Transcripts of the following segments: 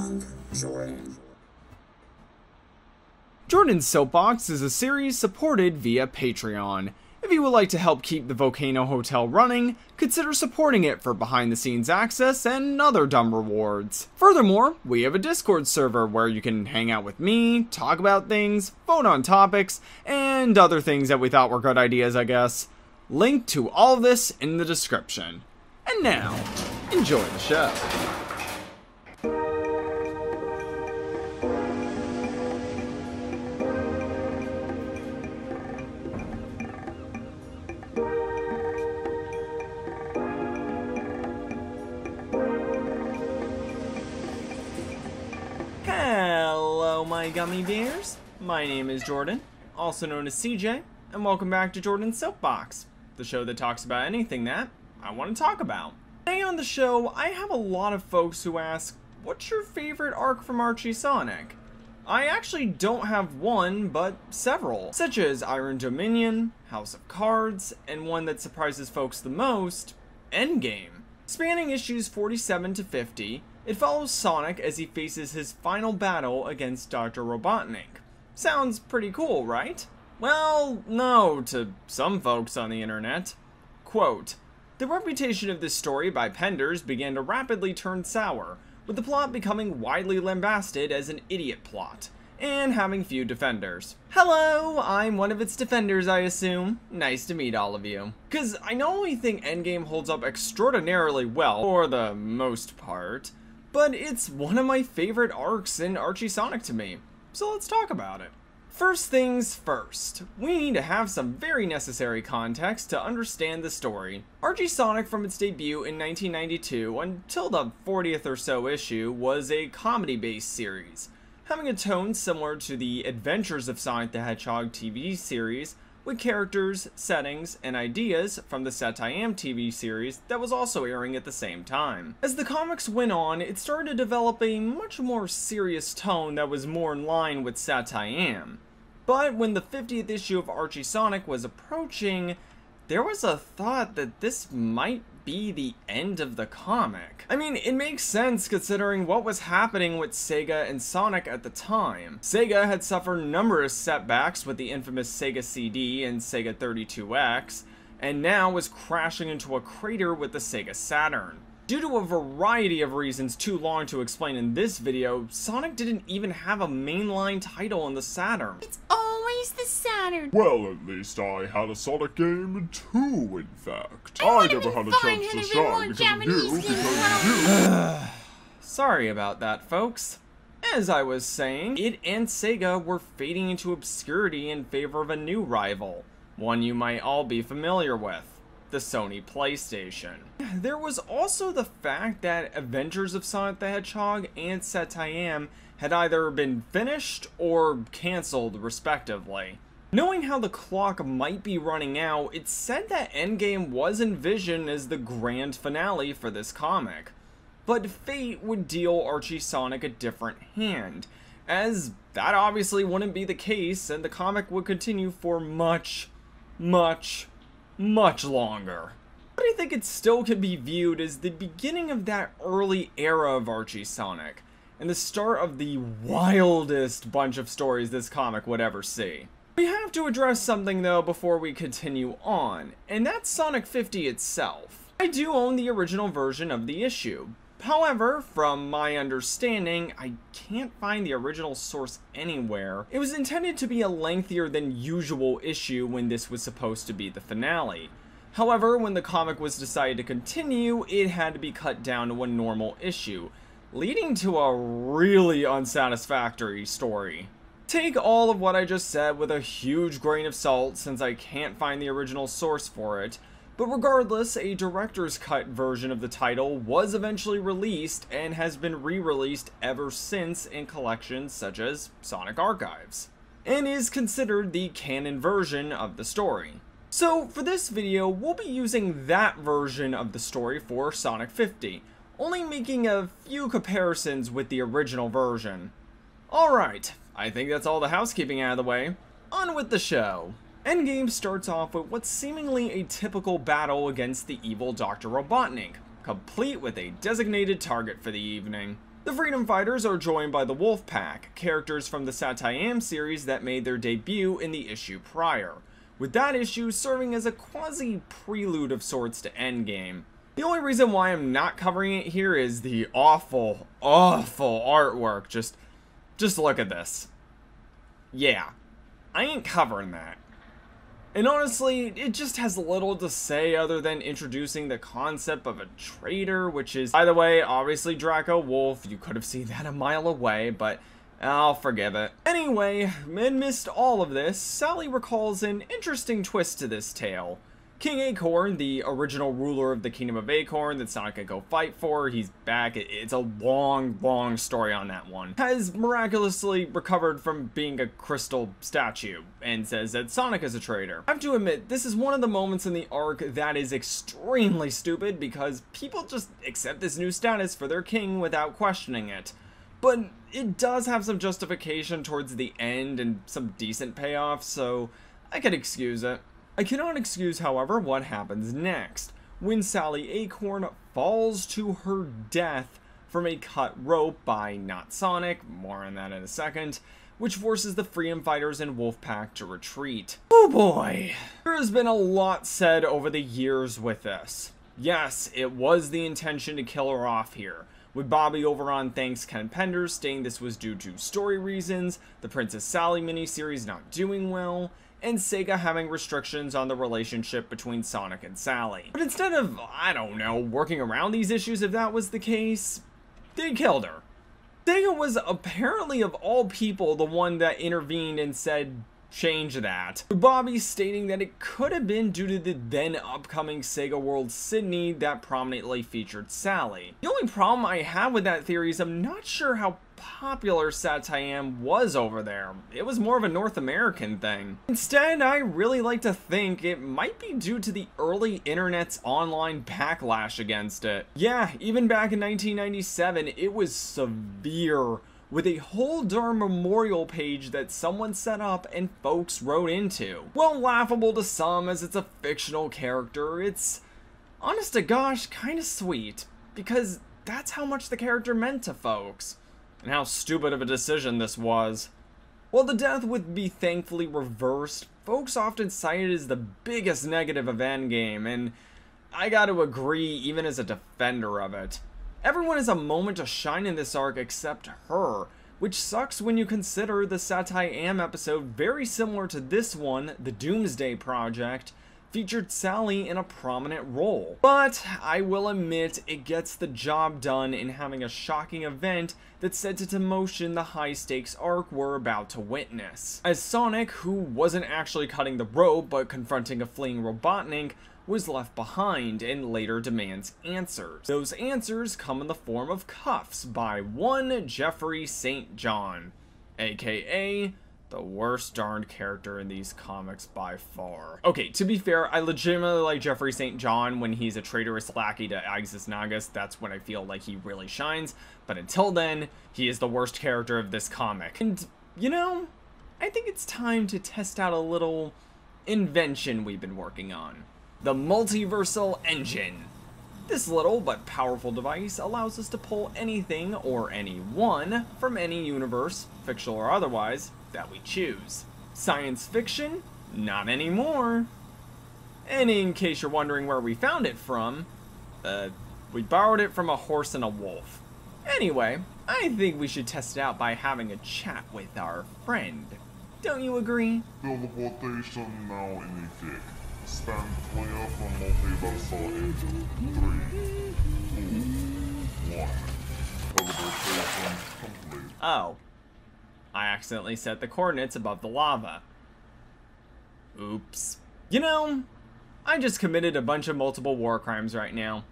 Young Jordan. Jordan's Soapbox is a series supported via Patreon. If you would like to help keep the Volcano Hotel running, consider supporting it for behind-the-scenes access and other dumb rewards. Furthermore, we have a Discord server where you can hang out with me, talk about things, vote on topics, and other things that we thought were good ideas, I guess. Link to all of this in the description. And now, enjoy the show. Hello my gummy bears, my name is Jordan, also known as CJ, and welcome back to Jordan's Soapbox, the show that talks about anything that I want to talk about. Today on the show, I have a lot of folks who ask, what's your favorite arc from Archie Sonic? I actually don't have one, but several, such as Iron Dominion, House of Cards, and one that surprises folks the most, Endgame. Spanning issues 47 to 50, it follows Sonic as he faces his final battle against Dr. Robotnik. Sounds pretty cool, right? Well, no, to some folks on the internet. Quote, "The reputation of this story by Penders began to rapidly turn sour, with the plot becoming widely lambasted as an idiot plot, and having few defenders." Hello, I'm one of its defenders, I assume. Nice to meet all of you. Cause I not only think Endgame holds up extraordinarily well, for the most part, but it's one of my favorite arcs in Archie Sonic to me. So let's talk about it. First things first, we need to have some very necessary context to understand the story. Archie Sonic from its debut in 1992 until the 40th or so issue was a comedy-based series, having a tone similar to the Adventures of Sonic the Hedgehog TV series, with characters, settings, and ideas from the Sat-I-Am TV series that was also airing at the same time. As the comics went on, it started to develop a much more serious tone that was more in line with Sat-I-Am. But when the 50th issue of Archie Sonic was approaching, there was a thought that this might be the end of the comic. I mean, it makes sense considering what was happening with Sega and Sonic at the time. Sega had suffered numerous setbacks with the infamous Sega CD and Sega 32X, and now was crashing into a crater with the Sega Saturn. Due to a variety of reasons too long to explain in this video, Sonic didn't even have a mainline title on the Saturn. It's always the Saturn. Well, at least I had a Sonic game too, in fact. I never had a chance to shine because of you. Sorry about that, folks. As I was saying, it and Sega were fading into obscurity in favor of a new rival, one you might all be familiar with. The Sony PlayStation. There was also the fact that Adventures of Sonic the Hedgehog and Sat-I-Am had either been finished or cancelled respectively. Knowing how the clock might be running out, it's said that Endgame was envisioned as the grand finale for this comic. But fate would deal Archie Sonic a different hand, as that obviously wouldn't be the case and the comic would continue for much longer. But I think it still could be viewed as the beginning of that early era of Archie Sonic, and the start of the wildest bunch of stories this comic would ever see. We have to address something though before we continue on, and that's Sonic 50 itself. I do own the original version of the issue. However, from my understanding, I can't find the original source anywhere. It was intended to be a lengthier than usual issue when this was supposed to be the finale. However, when the comic was decided to continue, it had to be cut down to a normal issue, leading to a really unsatisfactory story. Take all of what I just said with a huge grain of salt since I can't find the original source for it. But regardless, a director's cut version of the title was eventually released and has been re-released ever since in collections such as Sonic Archives, and is considered the canon version of the story. So for this video, we'll be using that version of the story for Sonic 50, only making a few comparisons with the original version. Alright, I think that's all the housekeeping out of the way. On with the show. Endgame starts off with what's seemingly a typical battle against the evil Dr. Robotnik, complete with a designated target for the evening. The Freedom Fighters are joined by the Wolf Pack, characters from the Satayam series that made their debut in the issue prior, with that issue serving as a quasi-prelude of sorts to Endgame. The only reason why I'm not covering it here is the awful, awful artwork. Just look at this. Yeah, I ain't covering that. And honestly, it just has little to say other than introducing the concept of a traitor, which is, by the way, obviously Draco Wolf. You could have seen that a mile away, but I'll forgive it. Anyway, amidst all of this, Sally recalls an interesting twist to this tale. King Acorn, the original ruler of the Kingdom of Acorn that Sonic could go fight for, he's back. It's a long, long story on that one. Has miraculously recovered from being a crystal statue and says that Sonic is a traitor. I have to admit, this is one of the moments in the arc that is extremely stupid because people just accept this new status for their king without questioning it. But it does have some justification towards the end and some decent payoff, so I could excuse it. I cannot excuse, however, what happens next, when Sally Acorn falls to her death from a cut rope by not Sonic, more on that in a second, which forces the Freedom Fighters and Wolfpack to retreat. Oh boy! There has been a lot said over the years with this. Yes, it was the intention to kill her off here, with Bobby over on Thanks Ken Penders stating this was due to story reasons, the Princess Sally miniseries not doing well, and Sega having restrictions on the relationship between Sonic and Sally. But instead of, I don't know, working around these issues if that was the case, they killed her. Sega was apparently, of all people, the one that intervened and said, change that. With Bobby stating that it could have been due to the then upcoming Sega World Sydney that prominently featured Sally. The only problem I have with that theory is I'm not sure how popular Satayam was over there. It was more of a North American thing. Instead, I really like to think it might be due to the early internet's online backlash against it. Yeah, even back in 1997, it was severe, with a whole darn memorial page that someone set up and folks wrote into. Well, laughable to some as it's a fictional character, it's, honest to gosh, kinda sweet, because that's how much the character meant to folks. And how stupid of a decision this was. While the death would be thankfully reversed, folks often cite it as the biggest negative of Endgame, and I gotta agree even as a defender of it. Everyone has a moment to shine in this arc except her, which sucks when you consider the Satayam episode very similar to this one, the Doomsday Project, featured Sally in a prominent role. But I will admit it gets the job done in having a shocking event that set into motion the high stakes arc we're about to witness. As Sonic, who wasn't actually cutting the rope but confronting a fleeing Robotnik, was left behind and later demands answers. Those answers come in the form of cuffs by one Jeffrey St. John, aka the worst darned character in these comics by far. Okay, to be fair, I legitimately like Jeffrey St. John when he's a traitorous lackey to Aegis Nagus. That's when I feel like he really shines. But until then, he is the worst character of this comic. And, you know, I think it's time to test out a little invention we've been working on. The Multiversal Engine. This little but powerful device allows us to pull anything or anyone from any universe, fictional or otherwise, that we choose. Science fiction? Not anymore. And in case you're wondering where we found it from, we borrowed it from a horse and a wolf. Anyway, I think we should test it out by having a chat with our friend. Don't you agree? Teleportation now initiated. Stand clear from multiversal engine. 3, 2, 1. Teleportation complete. Oh. I accidentally set the coordinates above the lava. Oops. You know, I just committed a bunch of multiple war crimes right now.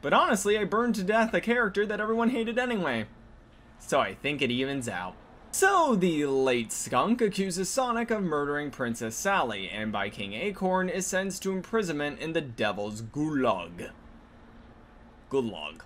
But honestly, I burned to death a character that everyone hated anyway. So I think it evens out. So the late skunk accuses Sonic of murdering Princess Sally, and by King Acorn is sentenced to imprisonment in the Devil's Gulag. Gulag.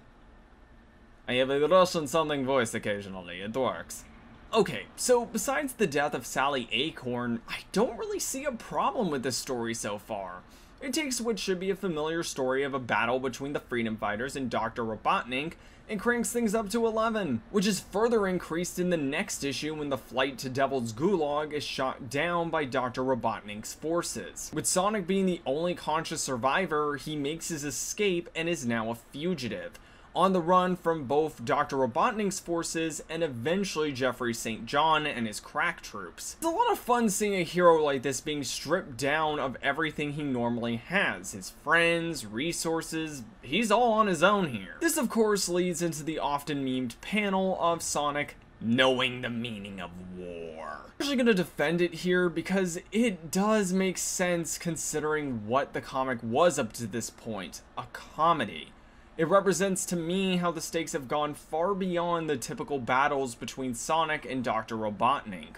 I have a Russian sounding voice occasionally, it works. Okay, so besides the death of Sally Acorn, I don't really see a problem with this story so far. It takes what should be a familiar story of a battle between the Freedom Fighters and Dr. Robotnik and cranks things up to 11, which is further increased in the next issue when the flight to Devil's Gulag is shot down by Dr. Robotnik's forces. With Sonic being the only conscious survivor, he makes his escape and is now a fugitive, on the run from both Dr. Robotnik's forces and eventually Jeffrey St. John and his crack troops. It's a lot of fun seeing a hero like this being stripped down of everything he normally has, his friends, resources, he's all on his own here. This of course leads into the often memed panel of Sonic knowing the meaning of war. I'm actually going to defend it here because it does make sense considering what the comic was up to this point, a comedy. It represents to me how the stakes have gone far beyond the typical battles between Sonic and Dr. Robotnik.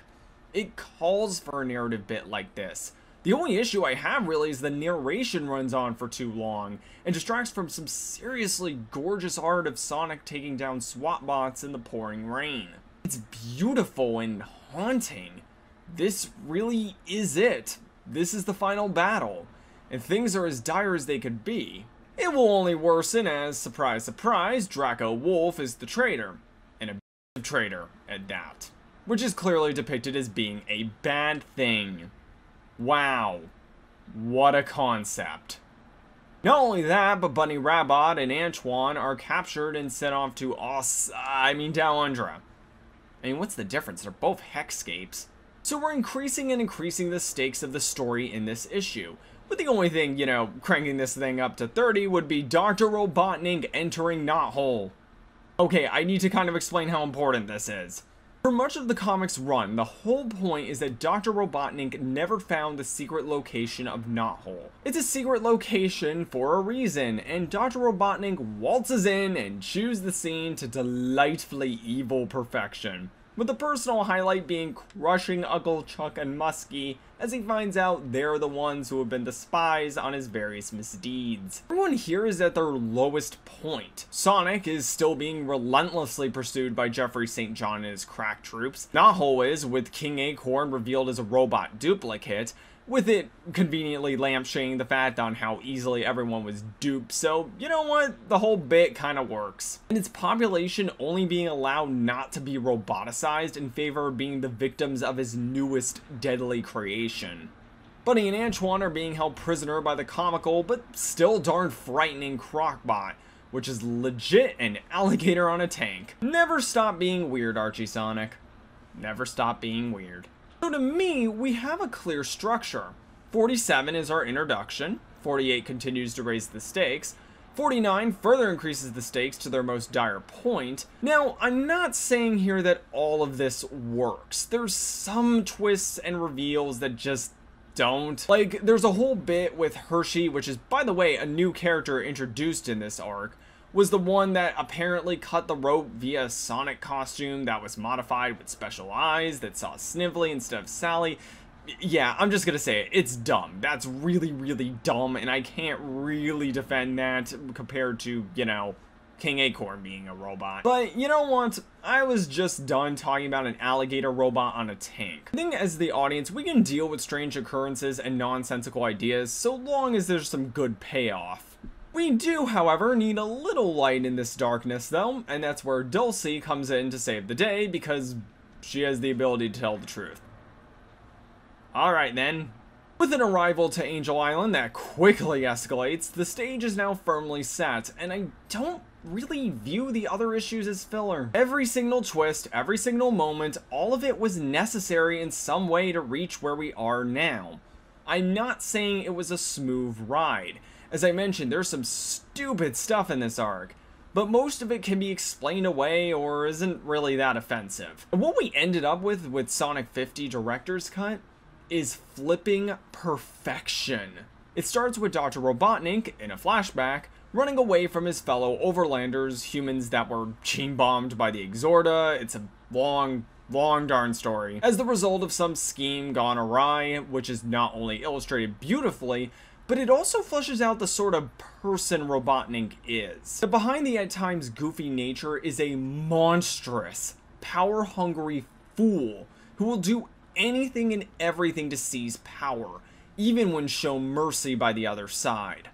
It calls for a narrative bit like this. The only issue I have really is the narration runs on for too long and distracts from some seriously gorgeous art of Sonic taking down SWAT bots in the pouring rain. It's beautiful and haunting. This really is it. This is the final battle, and things are as dire as they could be. It will only worsen as, surprise surprise, Draco Wolf is the traitor, and a traitor at that, which is clearly depicted as being a bad thing. Wow, what a concept. Not only that, but Bunny Rabbit and Antoine are captured and sent off to Down Under. I mean, what's the difference? They're both hexscapes. So we're increasing and increasing the stakes of the story in this issue. But the only thing, cranking this thing up to 30 would be Dr. Robotnik entering Knothole. Okay, I need to kind of explain how important this is. For much of the comic's run, the whole point is that Dr. Robotnik never found the secret location of Knothole. It's a secret location for a reason, and Dr. Robotnik waltzes in and chews the scene to delightfully evil perfection, with the personal highlight being crushing Uncle Chuck and Muskie as he finds out they're the ones who have been the spies on his various misdeeds. Everyone here is at their lowest point. Sonic is still being relentlessly pursued by Jeffrey St. John and his crack troops. Knothole is, with King Acorn revealed as a robot duplicate, with it conveniently lampshading the fact on how easily everyone was duped, so you know what, the whole bit kinda works. And its population only being allowed not to be roboticized in favor of being the victims of his newest deadly creation. Bunny and Antoine are being held prisoner by the comical but still darn frightening Crocbot, which is legit an alligator on a tank. Never stop being weird, Archie Sonic. Never stop being weird. So to me, we have a clear structure. 47 is our introduction, 48 continues to raise the stakes, 49 further increases the stakes to their most dire point. Now, I'm not saying here that all of this works. There's some twists and reveals that just don't. Like, there's a whole bit with Hershey, which is, by the way, a new character introduced in this arc, was the one that apparently cut the rope via a Sonic costume that was modified with special eyes that saw Snively instead of Sally. Yeah, I'm just gonna say it, it's dumb. That's really, really dumb, and I can't really defend that compared to, King Acorn being a robot. But you know what? I was just done talking about an alligator robot on a tank. I think as the audience, we can deal with strange occurrences and nonsensical ideas so long as there's some good payoff. We do, however, need a little light in this darkness, though, and that's where Dulcie comes in to save the day, because she has the ability to tell the truth. Alright then. With an arrival to Angel Island that quickly escalates, the stage is now firmly set, and I don't really view the other issues as filler. Every single twist, every single moment, all of it was necessary in some way to reach where we are now. I'm not saying it was a smooth ride. As I mentioned, there's some stupid stuff in this arc, but most of it can be explained away or isn't really that offensive. And what we ended up with Sonic 50 Director's Cut is flipping perfection. It starts with Dr. Robotnik, in a flashback, running away from his fellow overlanders, humans that were chain-bombed by the Exorda. It's a long darn story. As the result of some scheme gone awry, which is not only illustrated beautifully, but it also fleshes out the sort of person Robotnik is. The behind the at times goofy nature is a monstrous, power-hungry fool who will do anything and everything to seize power, even when shown mercy by the other side.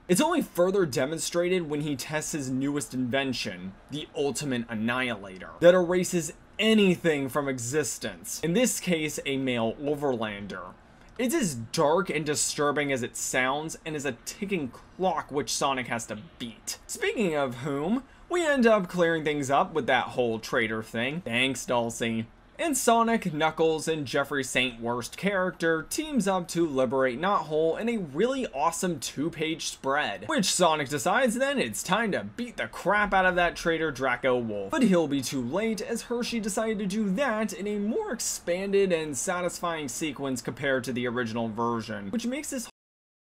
It's only further demonstrated when he tests his newest invention, the Ultimate Annihilator, that erases anything from existence, in this case a male overlander. It's as dark and disturbing as it sounds, and is a ticking clock which Sonic has to beat. Speaking of whom, we end up clearing things up with that whole traitor thing. Thanks, Dulcie. And Sonic, Knuckles, and Jeffrey St. Worst character teams up to liberate Knothole in a really awesome 2-page spread, which Sonic decides then it's time to beat the crap out of that traitor Draco Wolf. But he'll be too late, as Hershey decided to do that in a more expanded and satisfying sequence compared to the original version, which makes this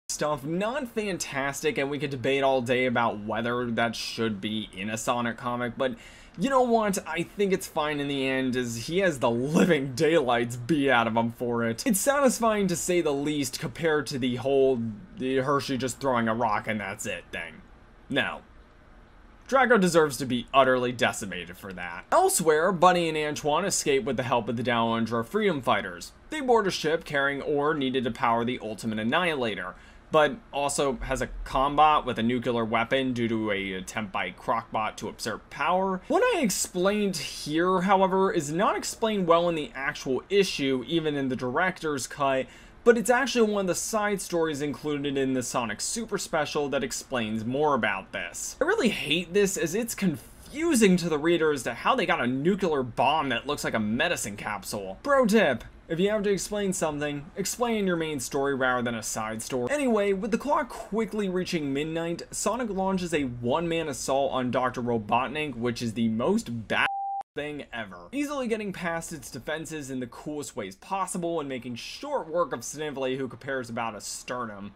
stuff not fantastic, and we could debate all day about whether that should be in a Sonic comic, but you know what, I think it's fine in the end, as he has the living daylights beat out of him for it. It's satisfying to say the least compared to the whole Hershey just throwing a rock and that's it thing. No. Draco deserves to be utterly decimated for that. Elsewhere, Bunny and Antoine escape with the help of the Down Under freedom fighters. They board a ship carrying ore needed to power the Ultimate Annihilator, but also has a combot with a nuclear weapon due to an attempt by Crocbot to usurp power. What I explained here, however, is not explained well in the actual issue, even in the director's cut, but it's actually one of the side stories included in the Sonic Super Special that explains more about this. I really hate this, as it's confusing to the reader as to how they got a nuclear bomb that looks like a medicine capsule. Pro tip: if you have to explain something, explain your main story rather than a side story. Anyway, with the clock quickly reaching midnight, Sonic launches a one-man assault on Dr. Robotnik, which is the most bad thing ever, easily getting past its defenses in the coolest ways possible and making short work of Snively, who compares about a sternum,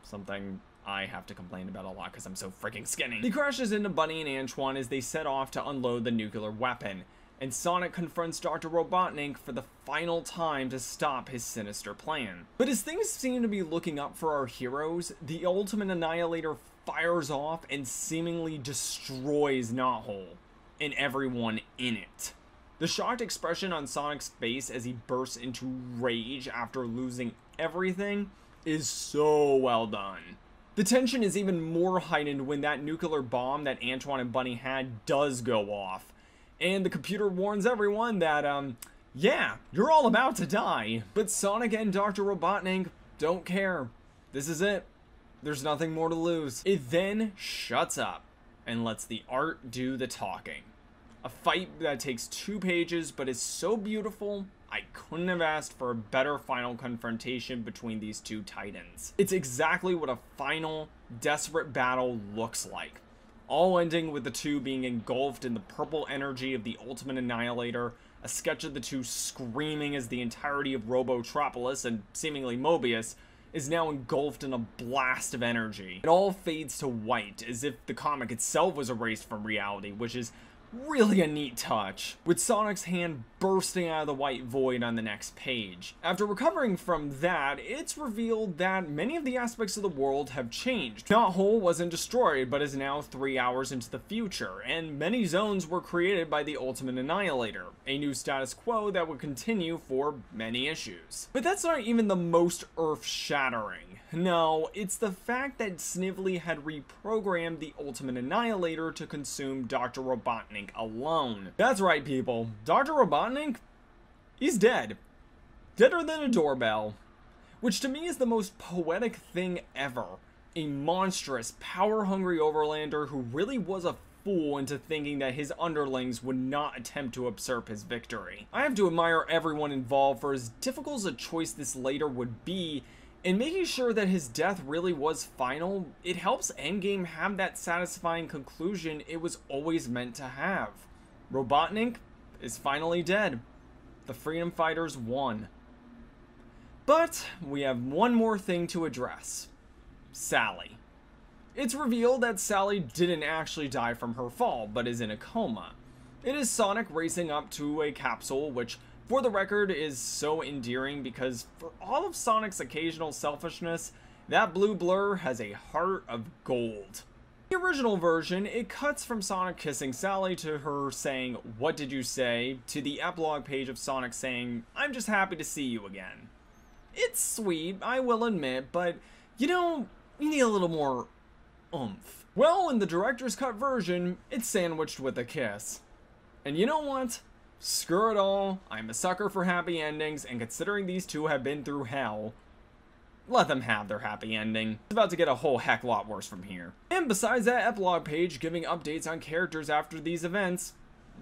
something I have to complain about a lot because I'm so freaking skinny. He crashes into Bunny and Antoine as they set off to unload the nuclear weapon, and Sonic confronts Dr. Robotnik for the final time to stop his sinister plan. But as things seem to be looking up for our heroes, the Ultimate Annihilator fires off and seemingly destroys Knothole and everyone in it. The shocked expression on Sonic's face as he bursts into rage after losing everything is so well done. The tension is even more heightened when that nuclear bomb that Antoine and Bunny had does go off, and the computer warns everyone that, yeah, you're all about to die. But Sonic and Dr. Robotnik don't care. This is it. There's nothing more to lose. It then shuts up and lets the art do the talking. A fight that takes 2 pages but is so beautiful, I couldn't have asked for a better final confrontation between these two titans. It's exactly what a final, desperate battle looks like. All ending with the two being engulfed in the purple energy of the Ultimate Annihilator, a sketch of the two screaming as the entirety of Robotropolis and seemingly Mobius is now engulfed in a blast of energy. It all fades to white, as if the comic itself was erased from reality, which is really a neat touch, with Sonic's hand bursting out of the white void on the next page. After recovering from that, it's revealed that many of the aspects of the world have changed. Knothole wasn't destroyed, but is now 3 hours into the future, and many zones were created by the Ultimate Annihilator, a new status quo that would continue for many issues. But that's not even the most earth-shattering. No, it's the fact that Snively had reprogrammed the Ultimate Annihilator to consume Dr. Robotnik alone. That's right, people. Dr. Robotnik? He's dead. Deader than a doorbell. Which to me is the most poetic thing ever. A monstrous, power-hungry overlander who really was a fool into thinking that his underlings would not attempt to usurp his victory. I have to admire everyone involved for as difficult as a choice this later would be. In making sure that his death really was final, it helps ENDGAME have that satisfying conclusion it was always meant to have. Robotnik is finally dead. The freedom fighters won. But we have one more thing to address. Sally. It's revealed that Sally didn't actually die from her fall, but is in a coma. It is Sonic racing up to a capsule, which for the record is so endearing because for all of Sonic's occasional selfishness, that blue blur has a heart of gold. In the original version, it cuts from Sonic kissing Sally to her saying, "What did you say?" to the epilogue page of Sonic saying, "I'm just happy to see you again." It's sweet, I will admit, but, you know, you need a little more oomph. Well, in the director's cut version, it's sandwiched with a kiss. And you know what? Screw it all, I'm a sucker for happy endings, and considering these two have been through hell, let them have their happy ending. It's about to get a whole heck lot worse from here. And besides that epilogue page giving updates on characters after these events,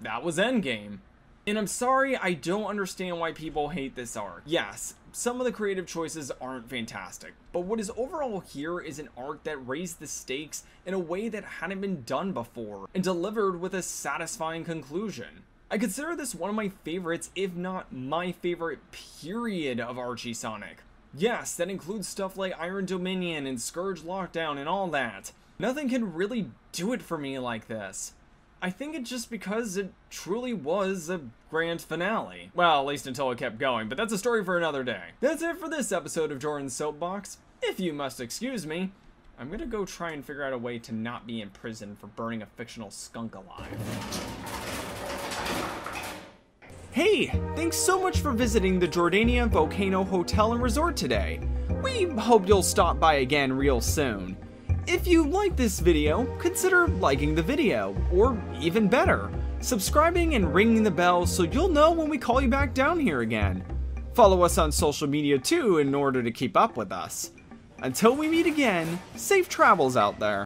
that was Endgame. And I'm sorry, I don't understand why people hate this arc. Yes, some of the creative choices aren't fantastic, but what is overall here is an arc that raised the stakes in a way that hadn't been done before, and delivered with a satisfying conclusion. I consider this one of my favorites, if not my favorite period of Archie Sonic. Yes, that includes stuff like Iron Dominion and Scourge Lockdown and all that. Nothing can really do it for me like this. I think it's just because it truly was a grand finale. Well, at least until it kept going, but that's a story for another day. That's it for this episode of Jordan's Soapbox. If you must excuse me, I'm gonna go try and figure out a way to not be in prison for burning a fictional skunk alive. Hey, thanks so much for visiting the Jordania Volcano Hotel and Resort today. We hope you'll stop by again real soon. If you like this video, consider liking the video, or even better, subscribing and ringing the bell so you'll know when we call you back down here again. Follow us on social media too in order to keep up with us. Until we meet again, safe travels out there.